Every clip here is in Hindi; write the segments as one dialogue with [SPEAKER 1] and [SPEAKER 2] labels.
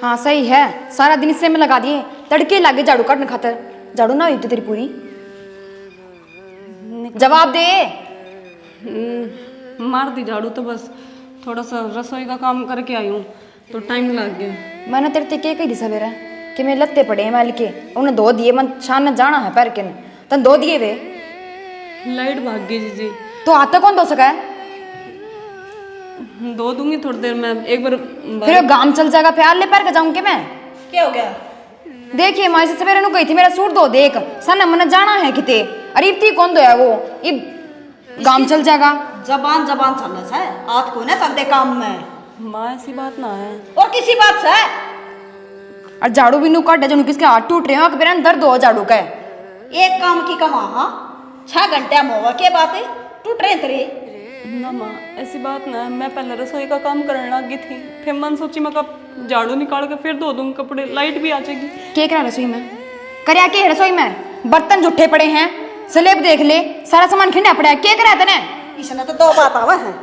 [SPEAKER 1] हाँ सही है, सारा दिन इससे में लगा दिए, तड़के लागे झाड़ू काटने खातर। झाड़ू ना हुई तो तेरी पूरी। जवाब दे।
[SPEAKER 2] मार दी झाड़ू तो बस थोड़ा सा रसोई का काम करके आई हूँ तो टाइम लग गया।
[SPEAKER 1] मैंने तेरे ते कही थी सवेरा कि मेरे लत्ते पड़े हैं मैल के, उन्हें धो दिए। मन शान ने जाना है पैर के ने, तन धो दिए वे।
[SPEAKER 2] लाइट भाग गई जीजी।
[SPEAKER 1] तो हाथ कौन धो सका है?
[SPEAKER 2] धो दूंगी थोड़ी देर में, एक बार।
[SPEAKER 1] फिर वो गांव चल जाएगा, फिर ले पैर के जाऊंगी मैं।
[SPEAKER 3] क्या हो गया?
[SPEAKER 1] देखिए माँ से सवेरे नु गई थी, मेरा सूट धो देख। सन मन जाना है किते, अरे इतनी कौन धोया वो, ये गांव चल जाएगा।
[SPEAKER 3] जबान जबान चलना है, हाथ को ना चलते काम में।
[SPEAKER 2] माँ ऐसी बात ना है।
[SPEAKER 3] और किसी बात से
[SPEAKER 1] और झाड़ू भी नु काटे जो किसके हाथ टूट रहे हो, कि दर्द हो झाड़ू का।
[SPEAKER 3] एक काम की कमा, हाँ 6 घंटे में होगा, क्या बात है? टूट रहे तेरे
[SPEAKER 2] ना माँ ऐसी बात ना है। मैं पहले रसोई का काम करने लग गई थी, फिर मन सोची मैं कब झाड़ू निकाल के फिर धो दूंगी कपड़े, लाइट भी आ जाएगी।
[SPEAKER 1] क्या करा रसोई में? करया के रसोई में? बर्तन जुट्ठे पड़े हैं, स्लेब देख ले, सारा सामान खिंडा पड़ा है। क्या करा तने?
[SPEAKER 3] इसने तो 2 बात आवा है,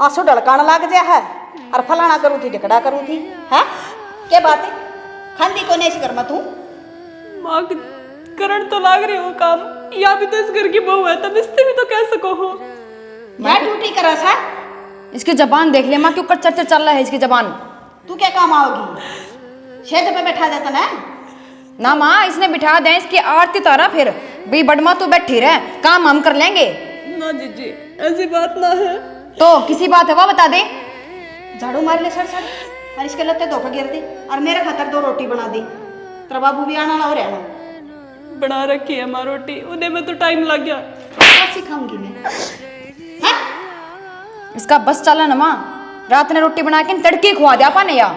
[SPEAKER 3] आंसू ढलकाना लग जा है, और फलाना करूँ थी ढकड़ा करूँ थी, है क्या बात है? खांदी को नहीं कर तू?
[SPEAKER 2] माँ करण तो लाग रही हो काम, या भी तो इस घर की बहू है, तब इससे भी तो कह सको हो।
[SPEAKER 3] मैं ड्यूटी करा सा।
[SPEAKER 1] इसकी जबान देख ले माँ, क्यों कर चर्चा चल रहा है इसकी जबान।
[SPEAKER 3] तू क्या काम आओगी? शेज पे बैठा जाता ना
[SPEAKER 1] माँ, इसने बिठा दे इसकी आरती तारा, फिर भाई बड़मा तू बैठी रहे, काम हम कर लेंगे।
[SPEAKER 2] ना जीजी ऐसी बात ना है।
[SPEAKER 1] तो किसी बात है वो बता दे।
[SPEAKER 3] झाड़ू मार ले सर सर, और इसके लत्ते धोखा गिर दे, और मेरे खातर 2 रोटी बना दी। तेरा बाबू भी आना ना हो रहा है।
[SPEAKER 2] बना रखी है माँ रोटी, उन्हें में तो टाइम लग गया।
[SPEAKER 3] क्या सिखाऊंगी मैं?
[SPEAKER 1] इसका बस चला ना माँ, रात ने रोटी बना के तड़के खुआ दिया पाने या।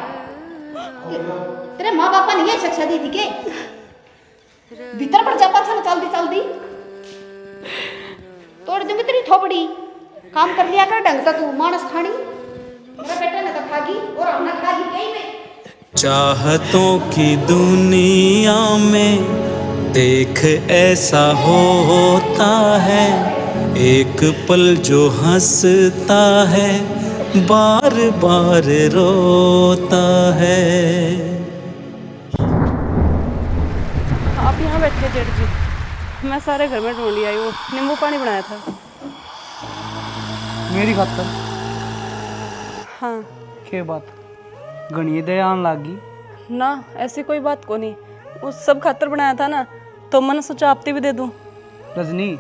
[SPEAKER 3] तेरे माँ बापा ने ये शिक्षा दी थी के? भीतर पड़ जापा था ना, चल दी तोड़ दूंगी तेरी थोपड़ी। काम कर लिया कर ढंग का, तू मानस खानी। मेरा बेटा ने तो खागी और हमने खागी कहीं में।
[SPEAKER 4] चाहतों की दुनिया में देख ऐसा होता है, एक पल जो हंसता है बार बार रोता है।
[SPEAKER 2] आप यहाँ बैठ के जेठ जी, मैं सारे घर में ढूंढ आई हूँ, नींबू पानी बनाया था।
[SPEAKER 5] मेरी खातर?
[SPEAKER 2] हाँ।
[SPEAKER 5] के बात घनी दया आन लागी
[SPEAKER 2] ना ऐसी कोई बात को नहीं, उस सब खातर बनाया था ना, तो मैंने सोचा आपती भी दे दूँ।
[SPEAKER 5] रजनी,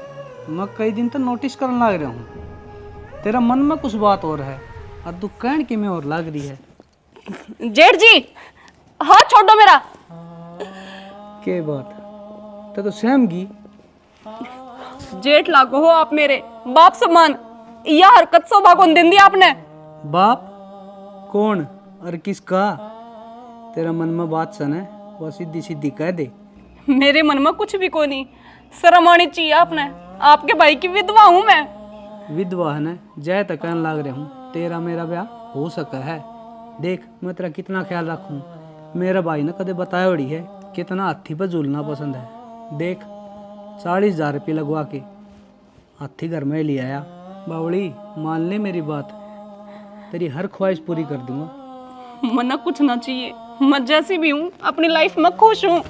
[SPEAKER 5] मैं कई दिन तो नोटिस करने लग रहा हूँ, तेरा मन में कुछ बात और है और तू कहन की में और लग रही है।
[SPEAKER 2] जेठ जी हाथ छोड़ दो मेरा।
[SPEAKER 5] के बात तो सहम गी?
[SPEAKER 2] जेठ लागो हो आप मेरे, बाप समान, यह हरकत शोभा को दिन दी आपने।
[SPEAKER 5] बाप कौन और किसका? तेरा मन में बात सन है वो सीधी सीधी कह दे।
[SPEAKER 2] मेरे मन में कुछ भी को नहीं, शर्म आनी चाहिए आपने, आपके भाई की विधवा हूँ मैं।
[SPEAKER 5] विधवा है ना, जय तक कहने लग रहा हूँ तेरा मेरा ब्याह हो सका है। देख मैं तेरा कितना ख्याल रखूँ, मेरा भाई ने कदे बताया बड़ी है कितना हाथी पर झूलना पसंद है। देख 40,000 रुपये लगवा के हाथी घर में ले आया। बावड़ी मान ले मेरी बात, तेरी हर ख्वाहिश पूरी कर दूंगा।
[SPEAKER 2] मना कुछ ना चाहिए, मैं जैसी भी हूँ अपनी लाइफ में खुश हूँ।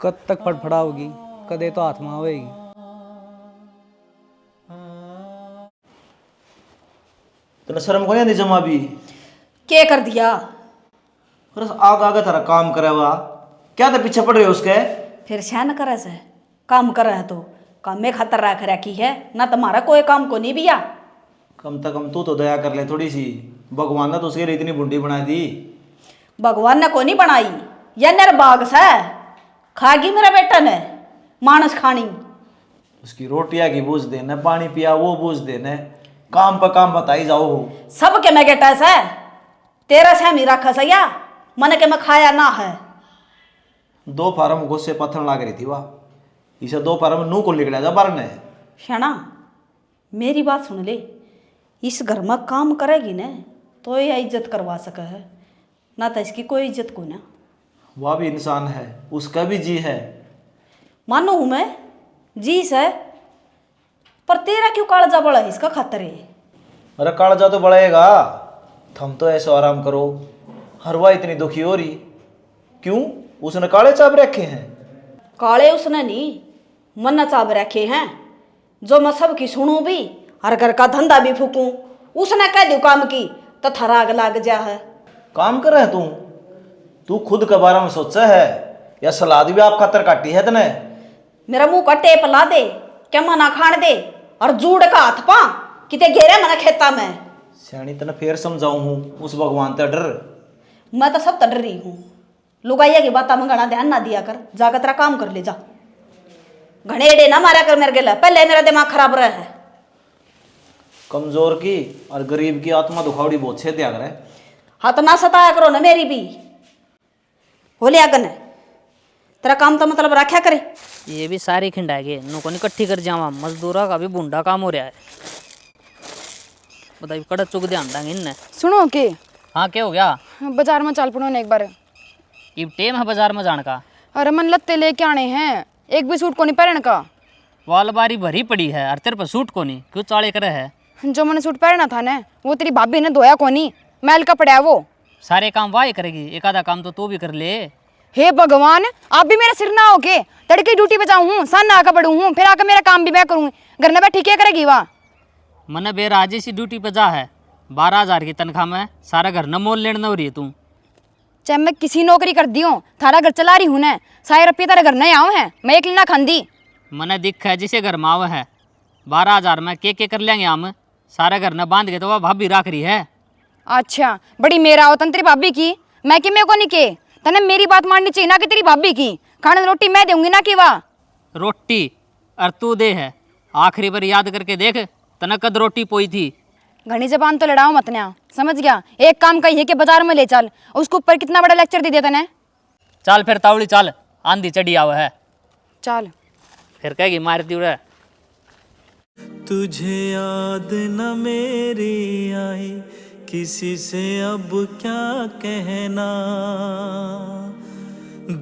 [SPEAKER 5] कद तक फड़फड़ाओगी, कदे तो हाथ में आवेगी।
[SPEAKER 6] तेरा शर्म को नहीं आती जमा भी?
[SPEAKER 3] क्या कर दिया?
[SPEAKER 6] अरे आग आगे थारा काम करे हुआ, क्या तो पीछे पड़ रहे हो उसके?
[SPEAKER 3] फिर सहन करे से काम कर रहा है तो काम में खातर रख रखी है ना, तुम्हारा कोई काम को नहीं बिया।
[SPEAKER 6] कम से कम तू तो दया कर ले थोड़ी सी, भगवान ने तो उसके लिए इतनी बुंडी बना दी।
[SPEAKER 3] भगवान ने को नहीं बनाई, ये नर बाग से खागी मेरा बेटा ने मानस खानी।
[SPEAKER 6] उसकी रोटियां की बूझ देना, पानी पिया वो बूझ देना, काम पर काम बताई जाओ।
[SPEAKER 3] सब के मैं गेटा से तेरा से मी रखा सैया, मन के मैं खाया ना है।
[SPEAKER 6] 2 फार्म गुस्से पत्थर लाग रही थी वाह, इसे 2 फार्म नू को निकला जा बार ने।
[SPEAKER 3] शाना मेरी बात सुन ले, इस घर में काम करेगी ने तो ये इज्जत करवा सके है, ना तो इसकी कोई इज्जत को ना।
[SPEAKER 6] वह भी इंसान है, उसका भी जी है।
[SPEAKER 3] मानो हूँ मैं जी से, पर तेरा क्यों कालजा बड़ा है इसका खातर है?
[SPEAKER 6] अरे कालजा तो बढ़ेगा, थम तो ऐसा आराम करो, हरवा इतनी दुखी हो रही क्यों? उसने काले चाप रखे हैं?
[SPEAKER 3] काले उसने नहीं, मन चाब रखे हैं जो मैं सबकी सुनूं भी और घर का धंधा भी फूकूं। उसने कह दू काम की तो थराग लाग जा है।
[SPEAKER 6] काम कर रहे तू? तू खुद के बारे में सोचा है या सलाद भी आप खातर काटी है तने?
[SPEAKER 3] मेरा मुंह का टेप ला दे, क्या मना खान दे और जूड़ का हाथ पा किते घेरे मना खेता में।
[SPEAKER 6] सियाणी तने फिर समझाऊं हूँ, उस भगवान ते डर।
[SPEAKER 3] मैं तो सब तड़ रही हूँ। लुगाइया की बात मंगाना ध्यान ना दिया कर, जाकर तेरा काम कर ले जा। घने एडे ना मारा कर मेरे गेला, पहले मेरा दिमाग खराब रहा है।
[SPEAKER 6] कमजोर की और गरीब की आत्मा दुखावड़ी बहुत छे त्याग रहा है।
[SPEAKER 3] हाँ तो ना सताया करो ना मेरी भी। हो लिया गन तेरा काम तो मतलब रखा करे।
[SPEAKER 7] ये भी सारी खिंडाएगे नुको नहीं इकट्ठी कर जावा, मजदूरा का भी बूंदा काम हो रहा है। बताइए कड़ा चुक ध्यान देंगे इनने।
[SPEAKER 1] सुनो के
[SPEAKER 7] हाँ क्या हो गया?
[SPEAKER 1] बाजार में चल पड़ो ना एक बार।
[SPEAKER 7] ये टेम है बाजार में जाने का?
[SPEAKER 1] अरे मन लत्ते लेके आने हैं, एक भी सूट को नहीं पहन का।
[SPEAKER 7] वालबारी भरी पड़ी है और तेरे पर सूट को नहीं, क्यों चाले करे है?
[SPEAKER 1] जो मैंने सूट पहना था ना वो तेरी भाभी ने धोया को नहीं, मैल का पड़ा है वो।
[SPEAKER 7] सारे काम वाह ही करेगी, एक आधा काम तो तू भी कर ले।
[SPEAKER 1] हे भगवान, आप भी मेरा सिर ना हो के तड़के ड्यूटी पे जाऊँ हूँ, सन आकर पढ़ू हूँ, फिर आकर मेरा काम भी मैं करूँ। घर में बैठी क्या करेगी वहाँ?
[SPEAKER 7] मन बेराजी सी ड्यूटी पे जा है, 12,000 की तनख्वाह में सारा घर न मोल लेना हो रही है तू।
[SPEAKER 1] चाहे मैं किसी नौकरी कर दी हूँ, थारा घर चला रही हूँ ना, सारे रुपये तारे घर नहीं आऊँ हैं, मैं एक ना खांदी।
[SPEAKER 7] मने दिख है जिसे घर माव है, 12,000 में के कर लेंगे हम, सारा घर न बांध के तो वह भाभी राख रही है।
[SPEAKER 1] अच्छा बड़ी मेरा हो तन तेरी भाभी की, मैं कि मेरे को नहीं के तने मेरी बात माननी चाहिए ना कि तेरी भाभी की। खाने रोटी मैं दूंगी ना कि वाह
[SPEAKER 7] रोटी और तू दे है, आखिरी बार याद करके देख तना कद रोटी पोई थी।
[SPEAKER 1] घनी जबान तो लड़ाओ मत ना, समझ गया? एक काम कही कि बाजार में ले चल, उसके ऊपर कितना बड़ा लेक्चर दे दिया तने।
[SPEAKER 7] चल फिर तावड़ी चल, आंधी चढ़ी आवा है।
[SPEAKER 1] चल
[SPEAKER 7] फिर कहेगी मार दी उड़ा।
[SPEAKER 4] तुझे याद न मेरी आई, किसी से अब क्या कहना,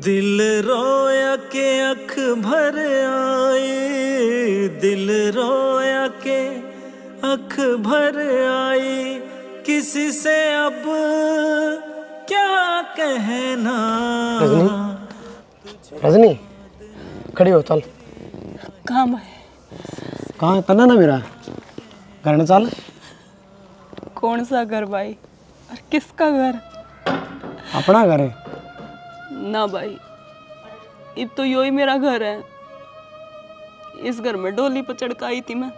[SPEAKER 4] दिल रोया के अख भर आई, दिल रोया के अख भर आई, किसी से अब क्या कहना।
[SPEAKER 8] रजनी खड़ी हो, चल।
[SPEAKER 2] काम है।
[SPEAKER 8] कहाँ है? तना ना मेरा घर न चल।
[SPEAKER 2] कौन सा घर भाई, और किसका घर?
[SPEAKER 8] अपना घर है
[SPEAKER 2] ना भाई, अब तो यो ही मेरा घर है। इस घर में डोली पर चढ़ कर आई थी मैं,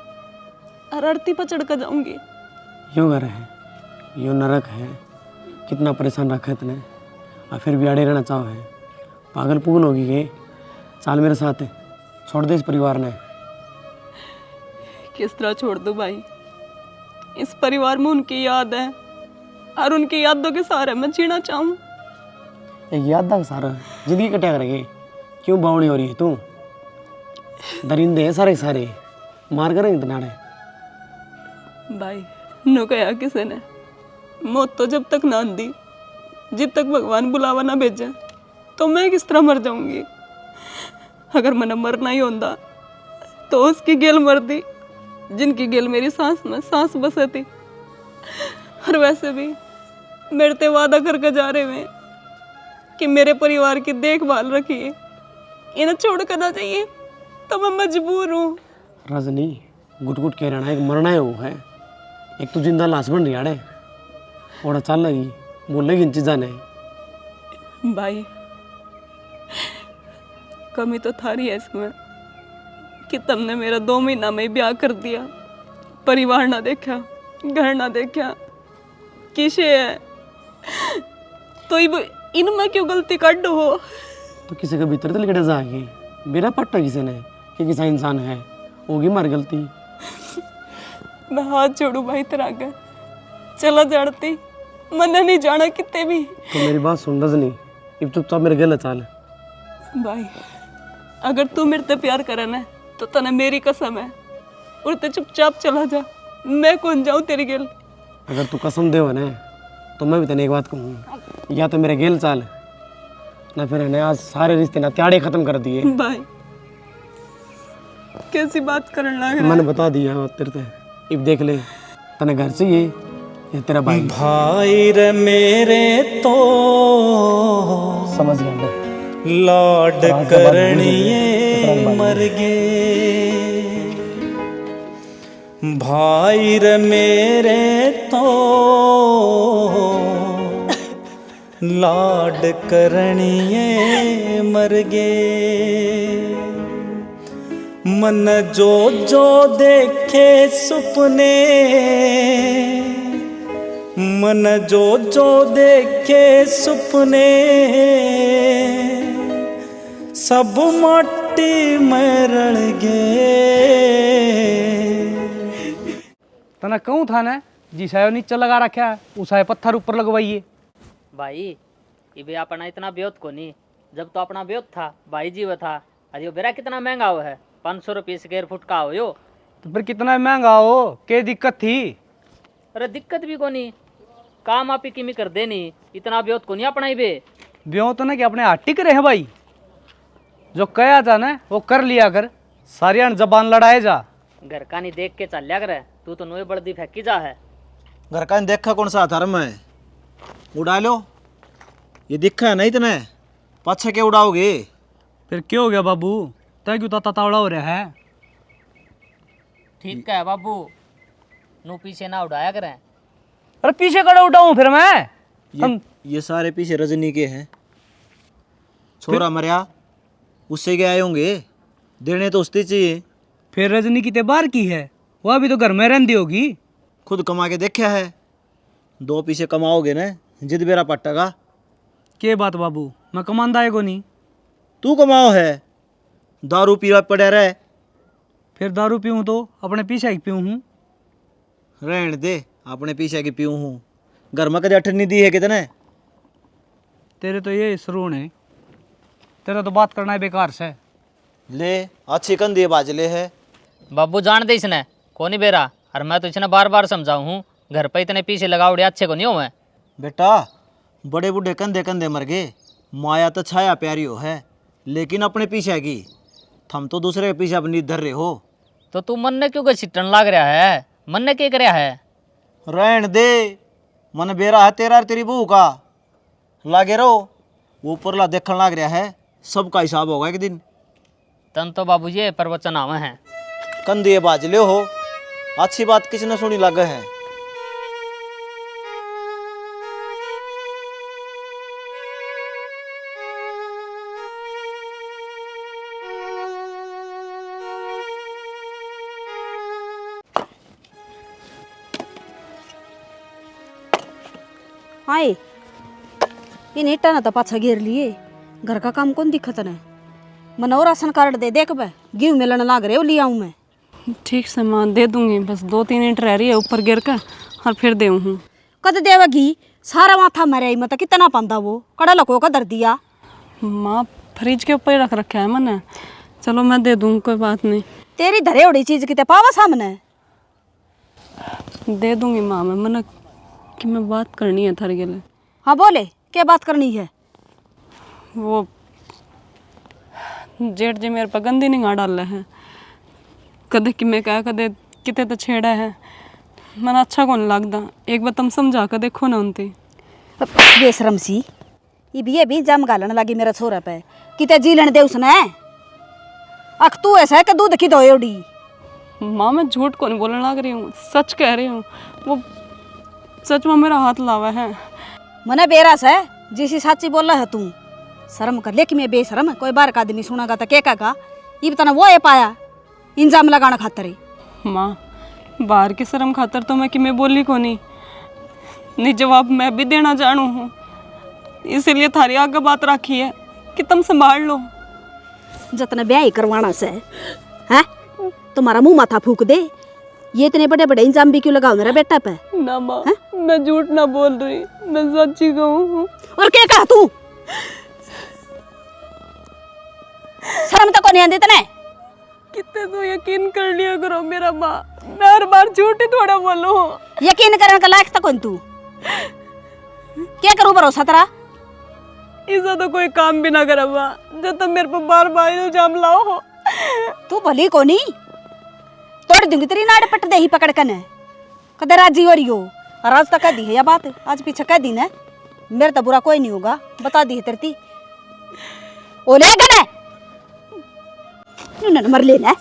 [SPEAKER 2] और आरती पर चढ़ कर जाऊंगी।
[SPEAKER 8] यूँ घर है, यूँ नरक है। कितना परेशान रखा है तने, और फिर भी अड़े रहना चाहो है। पागल पुगल होगी के? चाल मेरे साथ है, छोड़ दे इस परिवार ने।
[SPEAKER 2] किस तरह छोड़ दूं भाई? इस परिवार में उनकी याद है, और उनकी यादों के सहारे मैं जीना चाहूँ।
[SPEAKER 8] एक याद का सारा जिंदगी कटा करेंगे। क्यों बावड़ी हो रही है तू? दरिंदे हैं सारे सारे, मार करेंगे तनाड़े।
[SPEAKER 2] भाई नो कहा किसी ने, मौत तो जब तक ना आंदी, जब तक भगवान बुलावा ना भेजे, तो मैं किस तरह मर जाऊंगी? अगर मैंने मरना ही होता तो उसकी गेल मर दी जिनकी गेल मेरी सांस में सांस बसे थी। और वैसे भी मेरे ते वादा करके जा रहे हुए कि मेरे परिवार की देखभाल रखिए, इन्हें छोड़ कर ना चाहिए, तो मैं मजबूर हूँ।
[SPEAKER 8] रजनी गुट गुट कह रहा है, एक मरना है वो है, एक तो जिंदा लाश बन रही है और चल लगी बोल लगी इन चीज़ा ने।
[SPEAKER 2] भाई कमी तो थारी है इसमें कि तुमने मेरा 2 महीना में ही ब्याह कर दिया, परिवार ना देखा, घर ना देखा, किसे है तो इनमें क्यों गलती कर हो?
[SPEAKER 8] तो किसी के भीतर तो लिखड़े जाएगी, मेरा पट्टा किसी ने कि किसा इंसान है, होगी मार गलती।
[SPEAKER 2] मैं हाथ जोड़ू भाई तेरा आगे, चला जाड़ती मन नहीं जाना कितने भी।
[SPEAKER 8] तो मेरी बात सुन रजनी, अब चुपचाप मेरे गले चाल।
[SPEAKER 2] भाई अगर तू मेरे से प्यार करे ना तो तने मेरी कसम है, और ते चुपचाप चला जा, मैं कौन जाऊँ तेरी गेल।
[SPEAKER 8] अगर तू कसम दे ना तो मैं भी तेने एक बात कहूँगा, या तो मेरे गेल चाल ना फिर है आज सारे रिश्ते ना त्याड़े खत्म कर दिए।
[SPEAKER 2] भाई कैसी बात करने लग रहा है?
[SPEAKER 8] मैंने बता दिया तेरे से, अब देख ले तने घर चाहिए ये तेरा भाई
[SPEAKER 4] भाई रे मेरे तो
[SPEAKER 8] समझ गया
[SPEAKER 4] लाड करनिए मर गे, भाई रे मेरे तो लाड करनिए मर गे। मन जो जो देखे सुपने, मन जो जो देखे सुपने, सब माटी में रल गए।
[SPEAKER 5] तना कहूँ था ना जिसायो नीचे लगा रखा है उसाए पत्थर ऊपर लगवाइए।
[SPEAKER 7] भाई ये अपना इतना ब्योत को नहीं, जब तो अपना ब्योत था भाई जीव था, अरे बेरा कितना महंगा हुआ है, 500 रुपये स्क्वायर फुट का हो यो।
[SPEAKER 5] तो फिर कितना महंगा हो, क्या दिक्कत थी?
[SPEAKER 7] अरे दिक्कत भी को नहीं, काम आप ही किमी कर देनी, इतना ब्योत को नहीं अपना ही बे।
[SPEAKER 5] ब्यों तो ना कि अपने हाथ टिक रहे हैं भाई, जो कहा था ना वो कर लिया कर, सारियां जबान लड़ाए जा।
[SPEAKER 7] घर का नहीं देख के चल लिया कर, तू तो नोए बड़दी फेंकी जा है।
[SPEAKER 6] घर का देखा कौन सा धर्म है, उड़ा लो। ये दिखा है नहीं इतना, पाछा क्या उड़ाओगे?
[SPEAKER 5] फिर क्यों हो गया बाबू, तय क्यों तावड़ा हो रहा है?
[SPEAKER 7] ठीक है बाबू, नो पीछे ना उड़ाया करें।
[SPEAKER 5] अरे पीछे कड़ा उठाऊं फिर मैं?
[SPEAKER 6] ये सारे पीछे रजनी के हैं। छोरा मरिया उससे क्या आए होंगे, देने तो उससे चाहिए।
[SPEAKER 5] फिर रजनी की ते बाहर की है, वह भी तो घर में रहती होगी।
[SPEAKER 6] खुद कमा के देखा है, 2 पीछे कमाओगे ना जिद बेरा पट्टेगा।
[SPEAKER 5] के बात बाबू, मैं कमांदा है को नहीं।
[SPEAKER 6] तू कमाओ है, दारू पीवा पड़े रहे।
[SPEAKER 5] फिर दारू पीऊँ तो अपने पीछे पीऊँ हूँ।
[SPEAKER 6] रहने दे, अपने पीछे की पीऊँ हूँ। घर में कदे अठन्नी दी है कितने?
[SPEAKER 5] तेरे तो ये सरून है, तेरा तो बात करना है बेकार से।
[SPEAKER 6] ले अच्छी कंधी बाजले है।
[SPEAKER 7] बाबू जान दे इसने को नहीं बेरा, और मैं तो इसने बार बार समझाऊँ हूँ, घर पे इतने पीछे लगाओड़े अच्छे को नहीं हो। मैं
[SPEAKER 6] बेटा बड़े बूढ़े कंधे कंधे मर गए, माया तो छाया प्यारी हो है, लेकिन अपने पीछे की थम तो दूसरे के पीछे अपनी धर रहे हो।
[SPEAKER 7] तो तू मन ने क्यों छिटन लाग रहा है, मन ने क्या करया है?
[SPEAKER 6] रहन दे, मन बेरा है तेरा और तेरी बहू का, लागे रहो। वो ऊपरला देखने लाग रहा है, सबका हिसाब होगा एक दिन।
[SPEAKER 7] तन तो बाबू ये प्रवचन आवे हैं।
[SPEAKER 6] कंधे बाजले हो, अच्छी बात किसने सुनी लगे है।
[SPEAKER 3] हाय इन ईटा ना तो पाछा घेर लिए, घर का काम कौन दिक्कत न? मन और राशन कार्ड दे देख बे, गेहूँ मिलने लाग रहे हो, ले आऊँ मैं।
[SPEAKER 2] ठीक से माँ दे दूंगी, बस 2-3 ईंट रह रही है ऊपर गिर कर, और फिर दे हूँ।
[SPEAKER 3] कद देवगी सारा माथा मरे मत कितना पांदा वो कड़ा लको का दर दिया।
[SPEAKER 2] माँ फ्रिज के ऊपर ही रख रखा है मैंने, चलो मैं दे दूँ, कोई बात नहीं।
[SPEAKER 3] तेरी धरे उड़ी चीज किते पावा सामने
[SPEAKER 2] दे दूंगी माँ, मैंने कि मैं बात करनी है थारे के लिए।
[SPEAKER 3] हाँ बोले, क्या बात करनी है?
[SPEAKER 2] वो जेठ जी मेरे पर गंदी निगाह डाल रहे हैं, कदे कि मैं कहा कदे किते तो छेड़ा है, मैंने अच्छा कौन लगता। एक बार तुम समझा कर देखो ना उनती।
[SPEAKER 3] बेशरम सी ये भी जम गालन लगी मेरा छोरा पे, किते जीलन दे उसने। अख तू ऐसा है कि दूध की दोयोड़ी।
[SPEAKER 2] माँ मैं झूठ कौन बोलने लग रही हूँ, सच कह रही हूँ। वो सच में मेरा हाथ लावा है।
[SPEAKER 3] मने बेरास है जिसी साची बोल रहा है तू, शर्म कर ले कि मैं बेशरम है। कोई बार का आदमी सुनागा तो क्या कहेगा? ये बताना वो ये पाया इंजाम लगाना खातर ही।
[SPEAKER 2] माँ बाहर की शर्म खातर तो मैं कि मैं बोली को नहीं जवाब मैं भी देना जानू हूँ, इसीलिए थारी आगे बात रखी है कि तुम संभाल लो।
[SPEAKER 3] जितना ब्याह ही करवाना से है तुम्हारा मुंह माथा फूक दे, ये इतने बड़े बड़े इंजाम भी क्यों लगाओ मेरा बेटा पे?
[SPEAKER 2] ना माँ मैं झूठ ना बोल रही, मैं सच्ची कहूँ हूँ।
[SPEAKER 3] और क्या कहा तू? शर्म तो को नहीं आती तने?
[SPEAKER 2] कितने तो यकीन कर लिया करो मेरा माँ, मैं हर बार झूठ ही थोड़ा बोलूँ।
[SPEAKER 3] यकीन करने का लायक तो कौन तू? क्या करूँ भरोसा तेरा?
[SPEAKER 2] ऐसा तो कोई काम भी ना करा माँ, जब तुम मेरे पर बार बार इल्जाम लाओ हो।
[SPEAKER 3] तू भली को नहीं तोड़ दूंगी तेरी नाड़ पट दे ही पकड़ कने, कदे राजी हो रही हो। और आज तक कह दी है या बात, आज पीछे कह दी ना, मेरे तो बुरा कोई नहीं होगा, बता दी है तेरती। ओ ले गने न मर लेना।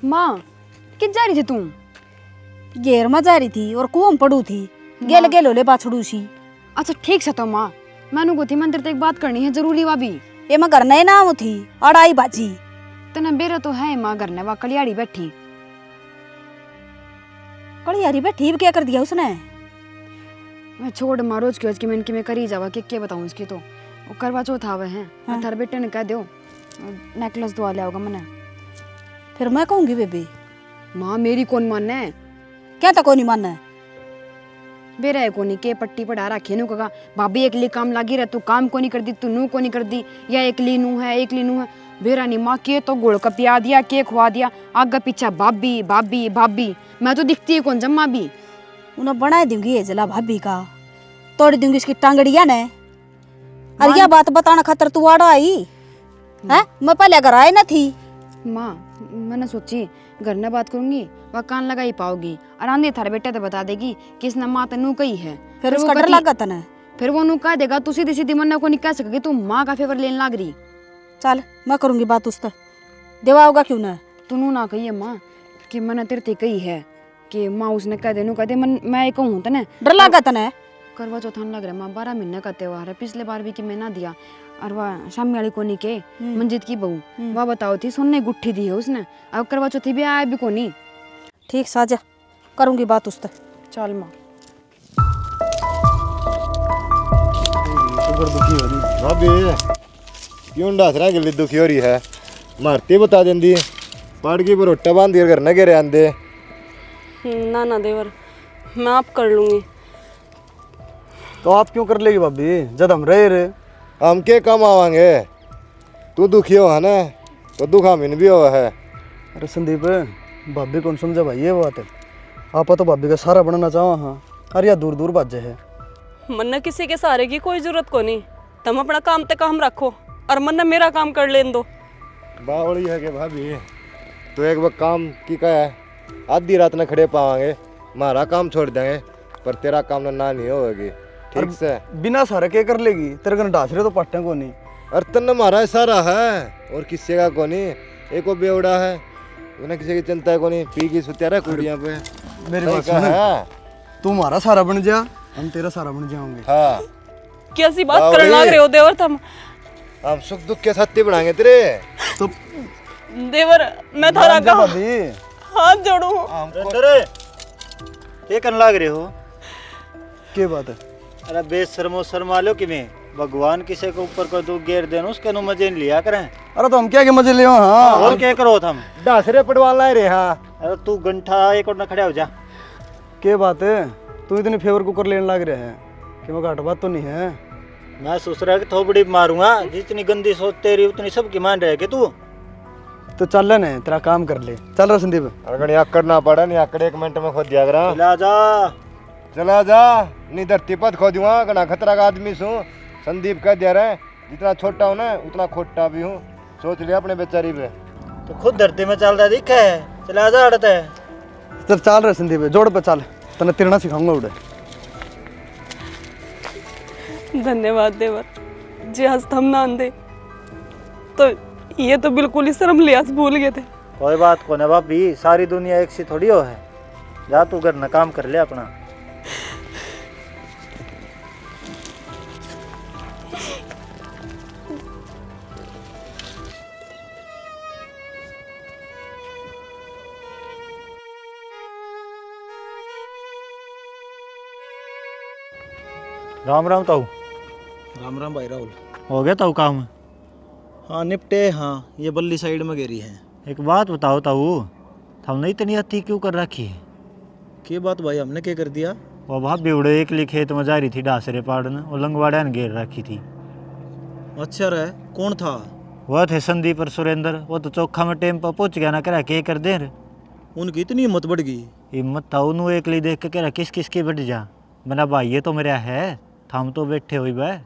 [SPEAKER 1] माँ किस जा रही थी तुम?
[SPEAKER 3] घेर में जा रही थी और कुआं में पड़ू थी, गेल गेल होले बाछड़ू सी।
[SPEAKER 1] अच्छा ठीक से तो माँ, मैंने को थी मंदिर तो एक बात करनी है जरूरी भाभी।
[SPEAKER 3] ये मैं घर नहीं नाम थी अड़ाई बाजी।
[SPEAKER 1] तना बेरा तो है माँ घर ने वा कलियाड़ी बैठी।
[SPEAKER 3] कड़ियारी बैठी भी क्या कर दिया उसने?
[SPEAKER 1] मैं छोड़ माँ रोज की मैं करी जावा के बताऊँ इसकी तो वो करवा चौथ आवे हैं।
[SPEAKER 3] हाँ।
[SPEAKER 1] थारे बेटे ने कह दो नेकलेस दुआ लिया होगा मैंने।
[SPEAKER 3] फिर मैं कहूंगी बेबी।
[SPEAKER 1] माँ मेरी कौन मानना है?
[SPEAKER 3] क्या तक नहीं मानना है?
[SPEAKER 1] बेरा है कोनी के पट्टी पढ़ा रखे नु कहा भाभी एकली काम लागी रह, तू काम को नहीं कर दी, तू नू को नहीं कर दी, या एकली नू है बेरा नहीं माँ के तो गुड़ का पिया दिया, के खुआ दिया, आगे पीछा भाभी भाभी भाभी, मैं तो दिखती है कौन जम्मा भी।
[SPEAKER 3] उन्हें बना दूंगी ये जला भाभी का, तोड़ दूंगी इसकी टांगड़िया ने। अरे यह बात बताना खातर तू आड़ा आई है? मैं पहले घर आई ना थी।
[SPEAKER 1] माँ मैंने सोची घर ने बात करूंगी वह कान लगा ही पाओगी, और आंधी थारे बेटे तो बता देगी कि इसने माँ तेनू कही है।
[SPEAKER 3] फिर उसका
[SPEAKER 1] वो
[SPEAKER 3] डर
[SPEAKER 1] कती-
[SPEAKER 3] लगा तने।
[SPEAKER 1] फिर वो नू कह देगा तू सीधी सीधी मन को नहीं कह सकेगी, तू माँ का फेवर लेने लाग रही।
[SPEAKER 3] चल मैं करूंगी बात उससे, देवा होगा क्यों ना?
[SPEAKER 1] तू नू ना कही है माँ कि मैंने तेरे ते कही है कि माँ उसने कह दे नू कह दे मैं कहूँ तने
[SPEAKER 3] डर लगा तने?
[SPEAKER 1] करवा चौथान लग रहा है माँ, 12 महीने का त्योहार है, पिछले बार भी कि मैं ना दिया। और वह शामी वाली कोनी के मंजित की बहू वह बताओ थी सोने गुट्ठी दी है उसने, अब करवा चौथी भी आया भी कोनी।
[SPEAKER 3] ठीक साजा करूंगी बात उससे।
[SPEAKER 1] चल माँ।
[SPEAKER 9] भाभी क्यों डास रहा गिल्ली दुखी हो रही है? मारती बता देंदी पाड़ की बरोटा बांध दिया घर न घेरे आंदे।
[SPEAKER 2] ना ना देवर, मैं आप कर लूँगी।
[SPEAKER 8] तो आप क्यों कर लेगी भाभी, जब हम रहे रे?
[SPEAKER 9] हम के कम आवांगे? तू दुखी हो है ना, तो दुख हमीन भी हो है।
[SPEAKER 8] अरे संदीप, भाभी कौन समझा भाई ये बात है? आप तो भाभी का सारा बनना चाहो। हाँ अरे यार दूर दूर बाजे है।
[SPEAKER 2] मन किसी के सहारे की कोई जरूरत को नहीं, तुम अपना काम तक काम रखो और मन मेरा काम कर लेन दो।
[SPEAKER 9] बावड़ी है कि भाभी तो एक बार काम की क्या है, आधी रात न खड़े पावांगे, हमारा काम छोड़ देंगे पर तेरा काम ना नहीं होगी। ठीक से
[SPEAKER 8] बिना सारा के कर लेगी? तेरे घर डास रहे तो पाटे को नहीं।
[SPEAKER 9] अरे तन हमारा सारा है और किसी का को नहीं। एक वो बेवड़ा है, उन्हें किसी की चिंता है को नहीं, पी की सुत्यारा कुड़ियां पे।
[SPEAKER 8] मेरी बात सुन, तू हमारा सारा बन जा, हम तेरा सारा बन जाओगे।
[SPEAKER 9] हाँ
[SPEAKER 2] कैसी बात करने लग रहे हो देवर तुम?
[SPEAKER 9] हम सुख दुख के साथी बनाएंगे तेरे।
[SPEAKER 8] तो
[SPEAKER 2] देवर मैं थारा का
[SPEAKER 8] भाभी
[SPEAKER 2] हाथ जोड़ू।
[SPEAKER 6] ये करने लग रहे हो?
[SPEAKER 8] क्या बात है?
[SPEAKER 6] अरे बेशर्मो शर्मा लो कि मैं भगवान किसी के ऊपर को दुख घेर देना उसके नु मजे नहीं लिया करें।
[SPEAKER 8] अरे तो हम क्या के मजे ले? हाँ
[SPEAKER 6] और क्या करो तुम?
[SPEAKER 9] डासरे पड़वाल लाए रे। हाँ
[SPEAKER 6] अरे तू घंटा एक और न खड़ा हो जा।
[SPEAKER 8] क्या बात है? तू इतनी फेवर कुकर लेने लग रहा है कि मैं घाट बात तो नहीं है?
[SPEAKER 6] मैं सोच रहा कि थोबड़ी मारूंगा, जितनी गंदी सोच तेरी उतनी सबकी मान रहे कि तू।
[SPEAKER 8] तो चल ले ना, तेरा काम कर ले। चल रहा संदीप।
[SPEAKER 9] अगर यहाँ करना पड़ा नहीं, आकड़ 1 मिनट में खोद दिया करा।
[SPEAKER 6] चला जा
[SPEAKER 9] चला जा, नहीं धरती पद खो दूंगा, गना खतरा का आदमी सू। संदीप कह दिया रहे, जितना छोटा हूँ ना उतना खोटा भी हूँ, सोच लिया अपने बेचारी पे।
[SPEAKER 6] तो खुद धरती में चलता दिखा है, चला जा अड़ता है।
[SPEAKER 8] चल चल रहे संदीप, जोड़ पे चल, तने तिरना सिखाऊंगा उड़े।
[SPEAKER 2] धन्यवाद देवर जी, आज थम ना आंदे तो ये तो बिल्कुल ही शर्म लिहाज भूल गए थे।
[SPEAKER 6] कोई बात को ना भाभी, सारी दुनिया एक सी थोड़ी हो है। जा तू घर न काम कर ले अपना। राम राम ताऊ। राम राम भाई राहुल। हो गया ताऊ काम? हाँ निपटे। हाँ ये बल्ली साइड में गिरी है। एक बात बताओ ताऊ, हमने इतनी अति क्यों कर रखी है?
[SPEAKER 8] क्या बात भाई, हमने क्या कर दिया?
[SPEAKER 6] वो भाभी उड़े एक ली खेत में जा रही थी डासरे पाड़न, वो लंगवाड़ा ने घेर रखी थी।
[SPEAKER 8] अच्छा रहे, कौन था?
[SPEAKER 6] वह थे संदीप और सुरेंद्र। वो तो चौखा में टेम पर पहुँच गया ना, कह रहा के कर दे रे।
[SPEAKER 8] उनकी इतनी हिम्मत बढ़ गई?
[SPEAKER 6] हिम्मत था उन्हों एक ली देख के कह रहा किस किस की बढ़ जा। मैंने भाई ये तो मेरा है, हम तो बैठे हुई बह।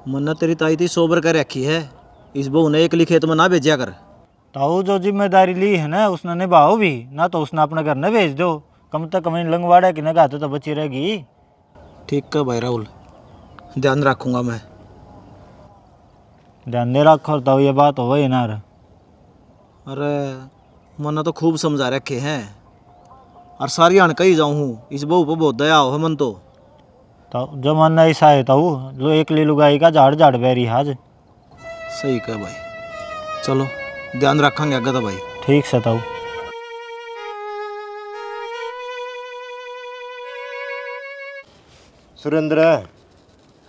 [SPEAKER 8] मन्ना तेरी ताई थी सोबर कर रखी है,
[SPEAKER 6] इस बहू ने एक खेत में ना भेजा कर। ताऊ जो जिम्मेदारी ली है ना उसने निभाओ भी ना, तो उसने अपने घर न भेज दो, कम से कम लंगवाड़ा की नगाह तो बची रहेगी। ठीक है भाई राहुल, ध्यान रखूंगा मैं। ध्यान नहीं रखो तो ये बात हो गई ना। अरे मन तो खूब समझा रखे हैं और सारी हन कही जाऊँ हूँ, इस बहू पर बहुत दया हो मन तो जो मन ऐसा है ताऊ, जो एक ले लुगाई का झाड़ झाड़ बैरी आज। सही कह भाई, चलो ध्यान रखेंगे आगे तो भाई। ठीक से ताऊ।
[SPEAKER 9] सुरेंद्र,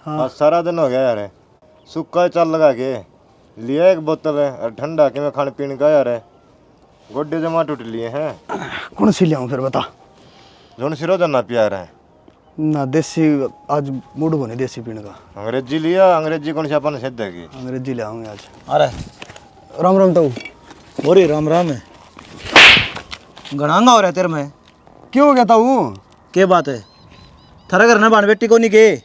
[SPEAKER 9] हाँ आज सारा दिन हो गया यार, सूखा चाल लगा के लिया एक बोतल है और ठंडा के मैं खाने पीने का यार, गोड्डे जमा टूट लिए हैं।
[SPEAKER 10] कौन सी लियाऊं फिर बता।
[SPEAKER 9] जोन सिरो जाना प्यार है
[SPEAKER 10] ना, देसी आज मूड बने देसी पीने का।
[SPEAKER 9] अंग्रेजी लिया, अंग्रेजी कौन सी अपन सिद्ध है की
[SPEAKER 10] अंग्रेजी ले आऊंगे आज।
[SPEAKER 6] अरे
[SPEAKER 10] राम राम ताऊ।
[SPEAKER 6] बोरी राम राम है, गणांगा हो रहा है तेरे में।
[SPEAKER 10] क्यों हो गया ताऊ?
[SPEAKER 6] क्या बात है, थारा घर ना बाण बेटी को नहीं के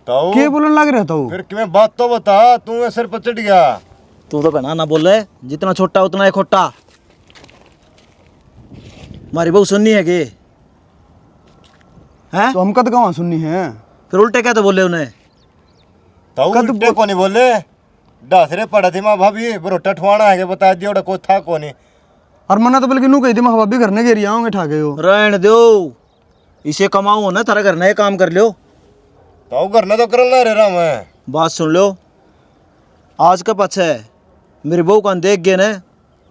[SPEAKER 9] ताऊ
[SPEAKER 10] क्या बोलने लग रहे ताऊ?
[SPEAKER 9] फिर कि मैं बात तो बता, तू सिर पर चढ़ गया।
[SPEAKER 6] तू तो घना ना बोले, जितना छोटा उतना है खोटा। हमारी बहू सुननी है कि हैं?
[SPEAKER 10] तो हम कद कहाँ सुननी है?
[SPEAKER 6] फिर उल्टे क्या तो बोले उन्हें?
[SPEAKER 9] ताऊ उल्टे को नहीं बोले, डासरे पड़ा थी माँ भाभी बरोटा ठुआना है के बता दिया ओड़ा कोई था को नहीं।
[SPEAKER 10] और मना तो बल्कि नू कही थी मैं भाभी घर ने घेरी आऊंगे ठाके हो।
[SPEAKER 6] रहने दो, इसे कमाओ ना, थारा घर ने काम कर लो।
[SPEAKER 9] ताऊ घर ने तो करना रे रहा मैं।
[SPEAKER 6] बात सुन लो, आज का पछ है मेरी बहू को देख गए ने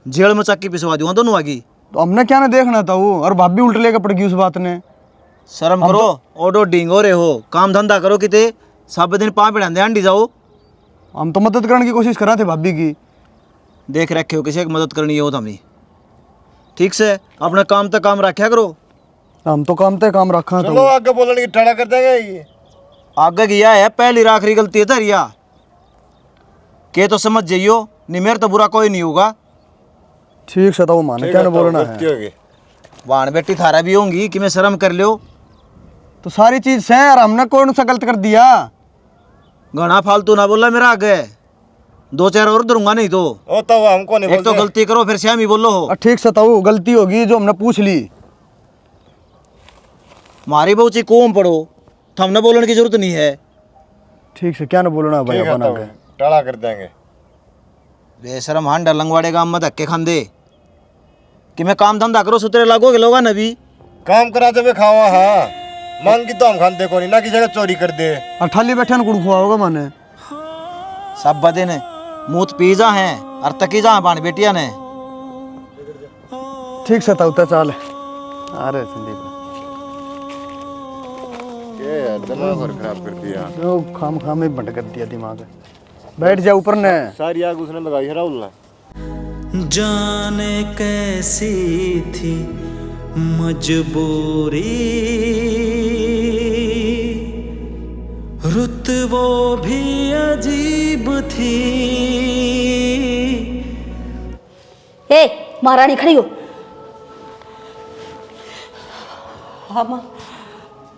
[SPEAKER 6] जेल में चक्की पिसवा दूंगा दोनों आगी।
[SPEAKER 10] तो हमने क्या ना देखना ताऊ, और भाभी उल्ट लेकर पड़ गई उस बात ने।
[SPEAKER 6] शर्म करो, ओडो डिंगो रे हो, काम धंधा करो किते, सब दिन पाँव पिढ़ाते अंडी जाओ।
[SPEAKER 10] हम तो मदद करने की कोशिश कर रहे थे भाभी की।
[SPEAKER 6] देख रखे हो किसी की मदद करनी हो तो हमें ठीक से अपना काम तक काम रखा करो।
[SPEAKER 10] हम तो काम ते काम रखा।
[SPEAKER 9] चलो आगे बोलने की ठाड़ा कर देंगे ये।
[SPEAKER 6] आगे किया है पहली आखिरी गलती है तेरिया के, तो समझ जाइयो, नहीं मेरे तो बुरा कोई नहीं होगा।
[SPEAKER 10] ठीक से ताऊ माने क्या ना बोलना है।
[SPEAKER 6] वाण बेटी थारा भी होंगी कि मैं शर्म कर लियो।
[SPEAKER 10] तो सारी चीज से और हमने कौन सा गलत कर दिया?
[SPEAKER 6] घना फालतू ना बोला मेरा आगे, दो चार और दूंगा नहीं तो।
[SPEAKER 9] ओ तो हमको नहीं
[SPEAKER 6] एक तो गलती करो फिर श्याम ही बोलो हो।
[SPEAKER 10] ठीक से ताऊ, गलती होगी जो हमने पूछ ली।
[SPEAKER 6] मारी बहुची कोम पड़ो तो हमने बोलने की जरूरत नहीं है।
[SPEAKER 10] ठीक से क्या ना बोलना भाई अपन आगे
[SPEAKER 9] टाड़ा कर देंगे।
[SPEAKER 6] बेशरम हांडा लंगवाड़े गांव में धक्के खांदे कि मैं काम धंधा करो सुतरे लागोगे लोगा न भी
[SPEAKER 9] काम करा दे खावा। हाँ मांग की तो हम खाते को नहीं ना, की जगह चोरी कर दे।
[SPEAKER 10] और थाली बैठे गुड़ खुआ होगा माने।
[SPEAKER 6] सब बदे ने मूत पीजा हैं और तकीजा हैं बाण बेटिया ने।
[SPEAKER 10] ठीक से ताऊ तो चल। अरे संदीप
[SPEAKER 9] ये यार दिमाग और खराब कर दिया।
[SPEAKER 10] जो खाम खाम में बंद कर दिया दिमाग। बैठ जा ऊपर ने।
[SPEAKER 9] सारी आग उसने लगाई है राहुल ने।
[SPEAKER 4] जाने कैसी थी मजबूरी, रुत वो भी अजीब थी।
[SPEAKER 3] ए महारानी खड़ी हो। हम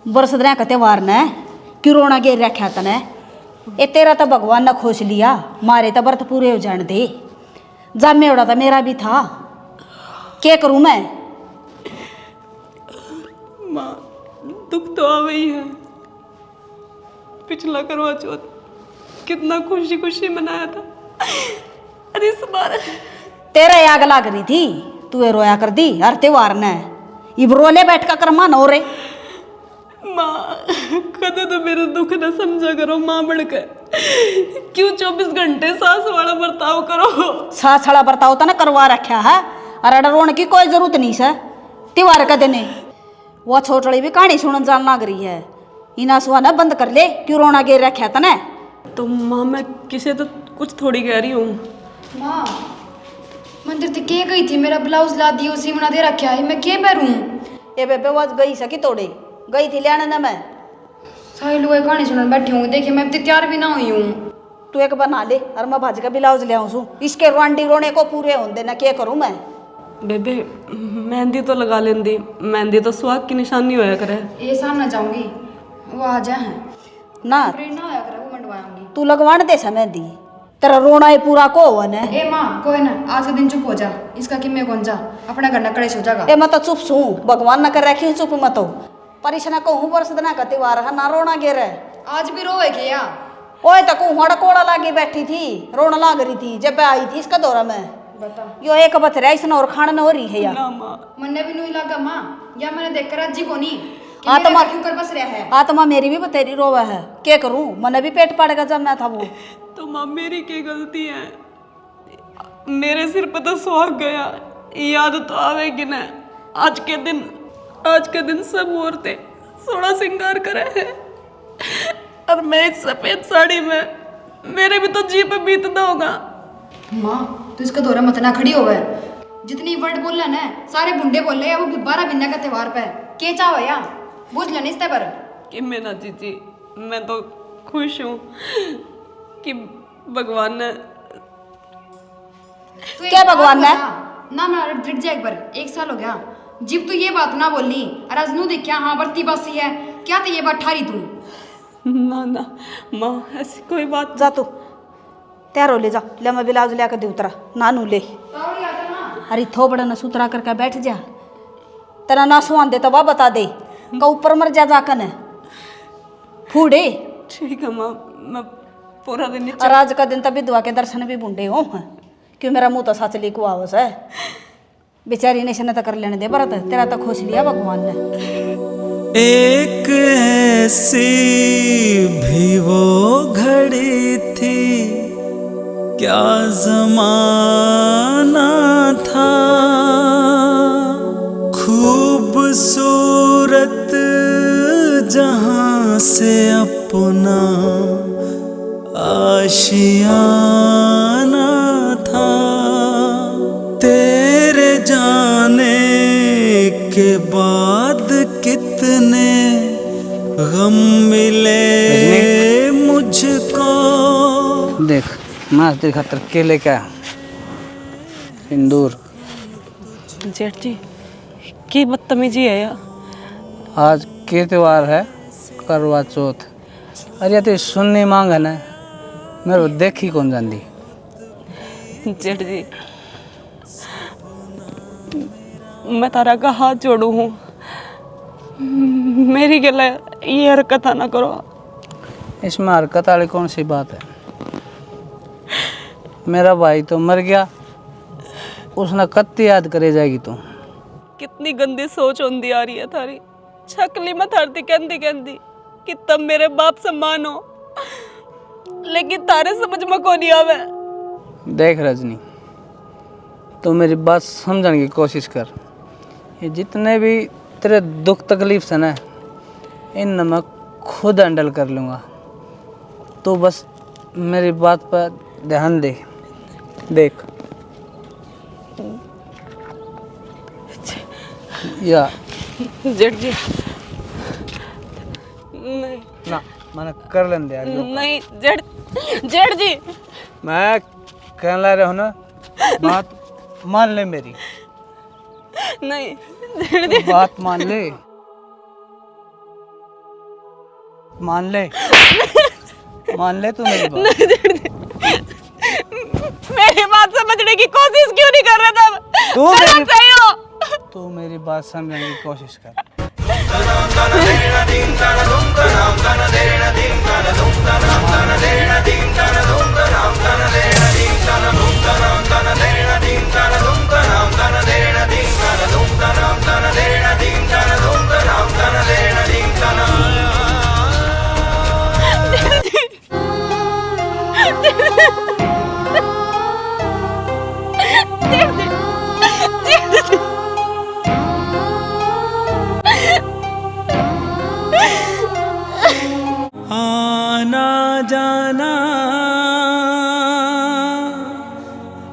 [SPEAKER 3] बरस दरिया का त्योहार ने किरोना गे रखा तने, ए तेरा तो भगवान ने खोज लिया, मारे तो व्रत पूरे हो जाने दे। जामे उड़ा तो मेरा भी था, क्या करूं मैं?
[SPEAKER 2] माँ दुख तो आ गई है। पिछला करवा चौथ कितना खुशी खुशी मनाया था, अरे इस बार
[SPEAKER 3] तेरा आग लाग रही थी, तू रोया कर दी हर त्योहार ने। इब रोले बैठ का कर मान हो रे।
[SPEAKER 2] माँ कदे तो मेरा दुख न समझा करो माँ बढ़कर, क्यों 24 घंटे सास वाला बर्ताव करो।
[SPEAKER 3] सास वाला बर्ताव तो ना करवा रखा है, और रोने की कोई जरूरत नहीं है। त्योहार का दिन वो छोटड़ी भी कहानी सुनन जान लग रही है, इना सुहा ना बंद कर ले, क्यों रोना गिर रखा तने।
[SPEAKER 2] तो माँ मैं किसे तो कुछ थोड़ी कह रही हूँ।
[SPEAKER 1] माँ मंदिर तक के गई थी, मेरा ब्लाउज ला दियो सीवना दे रखा है, मैं के पहनूं?
[SPEAKER 3] ये बेबे वो गई सकी तोड़े गई थी लेने ना। मैं
[SPEAKER 1] सारे लोग कहानी सुनने बैठे होंगे, देखिए मैं अब तक तैयार भी ना हुई हूँ।
[SPEAKER 3] तू एक बना ले और मैं भाज का ब्लाउज ले आऊँ। इसके रोंडी रोने को पूरे होंगे ना, क्या करूँ मैं?
[SPEAKER 2] बेबे मेहंदी तो लगा लेंदी, मेहंदी तो सुहाग की निशानी होया करे।
[SPEAKER 1] ये सामने जाऊंगी, वो आ जाए
[SPEAKER 3] ना
[SPEAKER 1] ना आया करे, वो मंडवाऊंगी।
[SPEAKER 3] तू लगवान दे सा मेहंदी, तेरा रोना ही पूरा को हुआ ने।
[SPEAKER 1] ए माँ कोई ना, आज का दिन चुप हो जा, इसका कि मैं कौन जा, अपना घर नकड़े सो जागा।
[SPEAKER 3] ए मैं तो चुप सू, भगवान न कर रखी चुप मत हो। परिशना कहूँ बरस दिन का त्योहार है ना, रोना गिर
[SPEAKER 1] आज भी रोए क्या?
[SPEAKER 3] ओए तक हमारा कोड़ा लागी बैठी थी, रोना लाग रही थी जब आई थी इसका दौरा में।
[SPEAKER 1] बता
[SPEAKER 3] यो एक बच रहा इसने और खाना न हो रही है यार।
[SPEAKER 2] ना माँ,
[SPEAKER 1] मन्ने भी नहीं लगा माँ, या मैंने देख कर अज्जी को नहीं कि
[SPEAKER 3] आत्मा
[SPEAKER 1] मेरे क्यों कर बस रहा है।
[SPEAKER 3] आत्मा मेरी भी बतेरी रोवा है, क्या करूं, मने भी पेट पड़ेगा जब मैं था वो।
[SPEAKER 2] तो माँ मेरी क्या गलती है? मेरे सिर पर तो सुहाग गया, याद तो आवेगी ना। आज के दिन सब औरतें सोना श्रृंगार करे हैं, और मैं इस सफेद साड़ी में, मेरे भी तो जी पे बीतना होगा।
[SPEAKER 1] माँ तो इसका दौरा मत ना खड़ी हो गए, जितनी वर्ड बोल ना सारे बुंडे बोल रहे हैं, वो भी 12 बिन्ना का त्योहार पे के चाहो या बुझ लेने इस पर
[SPEAKER 2] कि मैं ना जीजी, मैं तो खुश हूँ कि भगवान ने
[SPEAKER 1] तो
[SPEAKER 3] क्या भगवान ने?
[SPEAKER 1] ना मैं ड्रिट जाए एक बार, 1 साल हो गया जिब तू ये बात ना बोलनी, और आज नू देखा हाँ बरती बासी है, क्या तो ये बात ठारी तू?
[SPEAKER 2] ना ना माँ, ऐसी कोई बात।
[SPEAKER 3] जा तू तैयार हो ले जा, ले मैं ब्लाउज लेकर दे उतरा नानू ले। अरे थोबड़ा न सुतरा करके बैठ जा, तेरा ना सुहान दे तो वह बता दे का ऊपर मर जा जाकन फूडे।
[SPEAKER 2] ठीक है माँ, मैं पूरा दिन
[SPEAKER 3] और आज का दिन तो विधवा के दर्शन भी बूंदे हो, क्यों मेरा मुंह तो सच लिखो आवस है। बेचारी ने तो कर लेने दे बरत, तेरा तो खुश लिया भगवान ने।
[SPEAKER 4] एक ऐसी भी वो घड़ी थी, क्या ज़माना था, खूबसूरत जहां से अपना आशियाना था, तेरे जाने के बाद कितने गम मिले मुझको।
[SPEAKER 5] देख मैं तेरे खातर के लेके आया सिंदूर।
[SPEAKER 2] जेठ जी की बदतमीजी है यार।
[SPEAKER 5] आज के त्योहार है करवा चौथ, अरे तो सुननी मांग है ना, मेरे को देखी कौन जानती।
[SPEAKER 2] जेठ जी मैं तारा का हाथ जोड़ू हूँ, मेरी गला ये हरकत ना करो।
[SPEAKER 5] इसमें हरकत वाली कौन सी बात है? मेरा भाई तो मर गया, उसने कत्ती याद करे जाएगी तू।
[SPEAKER 2] कितनी गंदी सोच होंदी आ रही है थारी, छकली मत हरती कहती कहती कि तब मेरे बाप समान हो, लेकिन तारे समझ में को नहीं आवे।
[SPEAKER 5] देख रजनी, तो मेरी बात समझने की कोशिश कर। ये जितने भी तेरे दुख तकलीफ से ना, इन मैं खुद हैंडल कर लूँगा। तो बस मेरी बात पर ध्यान दे। देख या
[SPEAKER 2] जेठ जी नहीं
[SPEAKER 5] ना, मैंने कर लेने दिया।
[SPEAKER 2] नहीं जेठ जी
[SPEAKER 5] मैं कहने लग रहा हूँ ना, बात मान ले मेरी।
[SPEAKER 2] नहीं जेठ जी,
[SPEAKER 5] बात मान ले, मान ले, मान ले तू मेरी बात।
[SPEAKER 2] मेरी बात समझने की कोशिश क्यों नहीं कर रहा था?
[SPEAKER 5] तू मेरी बात समझने की कोशिश कर।
[SPEAKER 4] आना जाना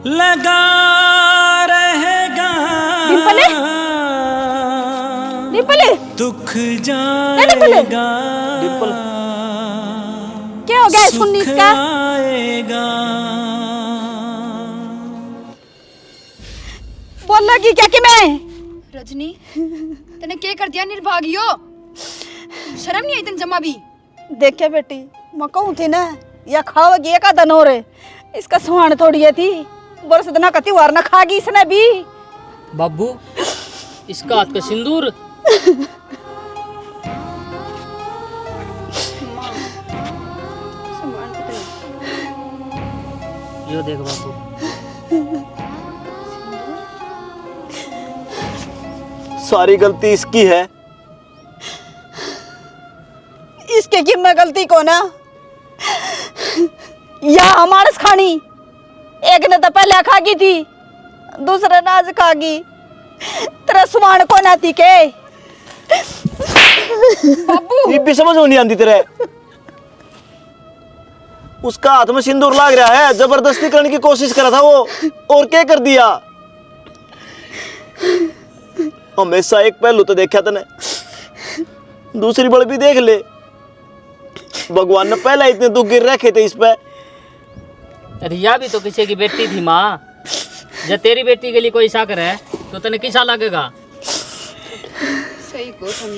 [SPEAKER 4] लगा रहेगा, दुख जाएगा,
[SPEAKER 3] क्या हो गया सुन्नी इसका?
[SPEAKER 4] आएगा।
[SPEAKER 3] बोल लगी क्या कि मैं?
[SPEAKER 1] रजनी तने क्या कर दिया निर्भागियो, शर्म नहीं आई तन जमा भी?
[SPEAKER 3] देखे बेटी, मैं कहूँ थी ना, या खाओगी एक आधा नो रे, इसका सुहान थोड़ी है थी, बरस दिन का त्योहार न खागी इसने भी।
[SPEAKER 7] बाबू इसका हाथ का सिंदूर। यो देख बाबू।
[SPEAKER 6] सारी गलती इसकी है।
[SPEAKER 3] इसके की मैं गलती को ना, या हमारे खानी एक ने तो पहले खागी थी, दूसरे ने आज खागी। तेरा सुमान को ना थी के
[SPEAKER 6] ये भी समझ नहीं आती तेरे। उसका हाथ में सिंदूर लाग रहा है, जबरदस्ती करने की कोशिश करा था वो, और क्या कर दिया। हमेशा एक पहलू तो देखा तने, दूसरी बड़ भी देख ले। भगवान ने पहले इतने दुख गिर रखे थे इस पे।
[SPEAKER 7] रिया भी तो किसी की बेटी थी माँ। जब तेरी बेटी के लिए कोई ऐसा करे तो तने किसा लगेगा?
[SPEAKER 1] सही को तुम,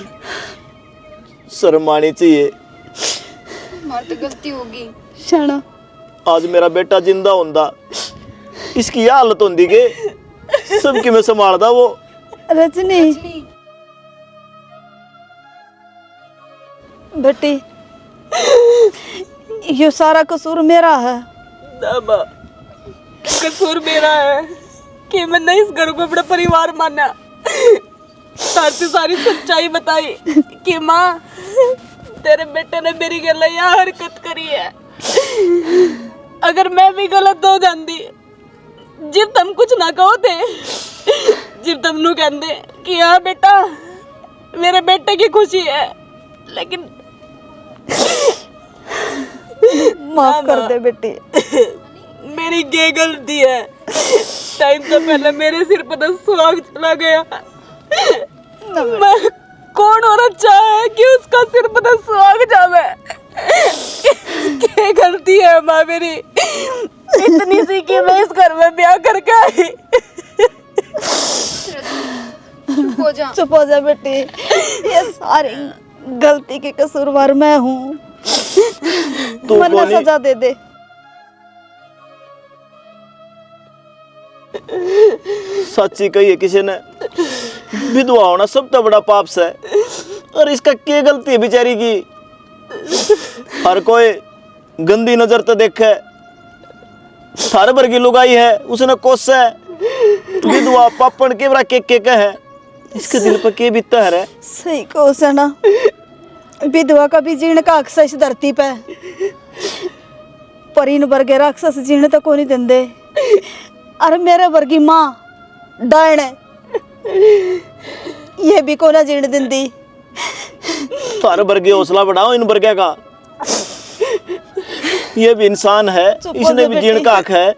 [SPEAKER 6] शर्म आनी चाहिए।
[SPEAKER 1] हमारी तो गलती होगी।
[SPEAKER 3] शाना
[SPEAKER 6] आज मेरा बेटा जिंदा होंदा, इसकी यह हालत होंदी के सबकी मैं संभालदा। वो
[SPEAKER 3] रजनी बेटी, ये सारा कसूर मेरा है।
[SPEAKER 2] दामा कसूर मेरा है कि मैंने इस घर को अपना परिवार माना। सारी सारी सच्चाई बताई कि माँ तेरे बेटे ने मेरी गल यह हरकत करी है। अगर मैं भी गलत हो जाती, जिब तुम कुछ ना कहो थे, जिब तुम नू कहते कि हाँ बेटा मेरे बेटे की खुशी है, लेकिन
[SPEAKER 3] माफ कर दे बेटी।
[SPEAKER 2] मेरी ये गलती है। टाइम तो पहले मेरे सिर पर तो सुहाग चला गया। मैं कौन औरत चाहे कि उसका सिर पर तो सुहाग जावे? क्या गलती है माँ मेरी, इतनी सी कि मैं इस घर में ब्याह करके आई।
[SPEAKER 3] चुप हो जा बेटी, ये सारी गलती के कसूरवार मैं हूँ। मरना सजा दे दे।
[SPEAKER 6] सच्ची कही है किसी ने, विधवा होना सब तो बड़ा पाप है। और इसका क्या गलती है बेचारी की? हर कोई गंदी नजर तो देखे, थारे भर की लुगाई है उसने कोस है। विधवा पापड़ के बरा के है, इसके दिल पर के बीतता है।
[SPEAKER 3] सही कहो सना, विधवा का भी जीण का अक्सर इस धरती पे, पर इन वर्गे राक्षस जीण तो को नहीं देंदे। अरे मेरे वर्गी माँ डायन है, ये भी को ना जीण देंदी।
[SPEAKER 6] थारे वर्गे हौसला बढ़ाओ इन वर्गे का। ये भी इंसान है, इसने भी जीण का हक है।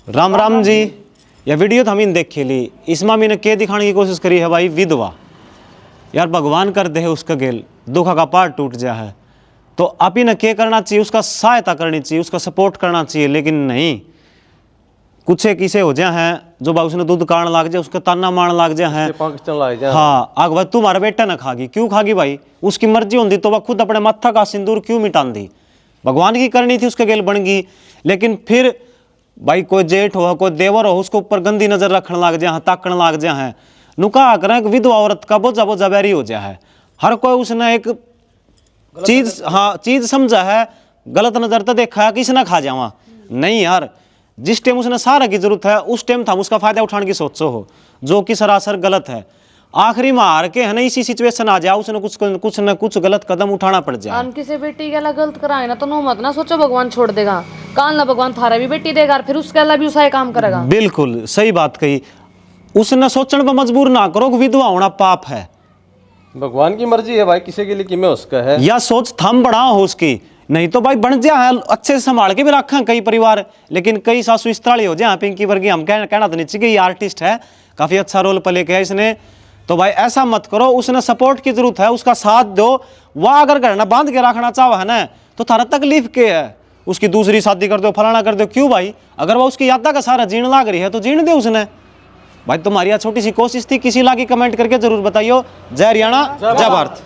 [SPEAKER 11] राम राम जी, यह वीडियो तो हम देख ली। इस मामी ने क्या दिखाने की कोशिश करी है भाई? विधवा यार, भगवान कर दे उसका गेल दुखा का पार टूट जा है तो आप ही ने क्या करना चाहिए? उसका सहायता करनी चाहिए, उसका सपोर्ट करना चाहिए। लेकिन नहीं, कुछ एक ऐसे हो जाए हैं जो भाई उसने दूध कान लाग जाए, उसका ताना मारन लाग जाए हैं। हाँ आग भाई तुम्हारा बेटा ना खागी, क्यों खागी भाई? उसकी मर्जी होती तो वह खुद अपने माथा का सिंदूर क्यों मिटान दी? भगवान की करनी थी, उसके गेल बन गई। लेकिन फिर भाई कोई जेठ हो कोई देवर हो, उसको ऊपर गंदी नजर रखने लाग जाए, ताकन लाग जाए। नुका करें कि विधवा औरत का बोझा बोझा बैरी हो जाए है। हर कोई उसने एक चीज, हाँ चीज समझा है, गलत नजर तो देखा है कि इसने खा जावा। नहीं यार, जिस टाइम उसने सहारा की जरूरत है उस टाइम था उसका फायदा उठाने की सोचो हो, जो कि सरासर गलत है। आखिरी में हार के है ना इसी सिचुएशन आ जाए, उसने कुछ न कुछ गलत कदम उठाना पड़ जाए।
[SPEAKER 12] हम किसी बेटी के अला गलत कराए ना तो नो मत ना सोचो भगवान छोड़ देगा। काल ना भगवान थारा भी बेटी देगा, फिर उसके अला भी उसा काम करेगा।
[SPEAKER 11] बिल्कुल सही बात कही। उसने सोचने पर मजबूर ना करो कि विधवा होना पाप है।
[SPEAKER 13] भगवान की मर्जी है भाई, किसी के लिए किमें उसका है।
[SPEAKER 11] या सोच थम बढ़ा हो उसकी, नहीं तो भाई बन जा है, अच्छे से संभाल के भी रखा कई परिवार। लेकिन कई सासू इस तरह हो जाए, पिंकी वर्गी हम कहना तो नहीं चाहिए, ये आर्टिस्ट है, काफी अच्छा रोल प्ले किया इसने। तो भाई ऐसा मत करो, उसने सपोर्ट की जरूरत है, उसका साथ दो। वह अगर घर ना बांध के रखना चाहो है ना तो थारा तकलीफ के है, उसकी दूसरी शादी कर दो, फलाना कर दो, क्यों भाई? अगर वह उसकी यादा का सारा जीण लाग रही है तो जीण दे उसने। भाई तुम्हारी छोटी सी कोशिश थी, किसी लागी कमेंट करके जरूर बताइयो। जय हरियाणा, जय भारत।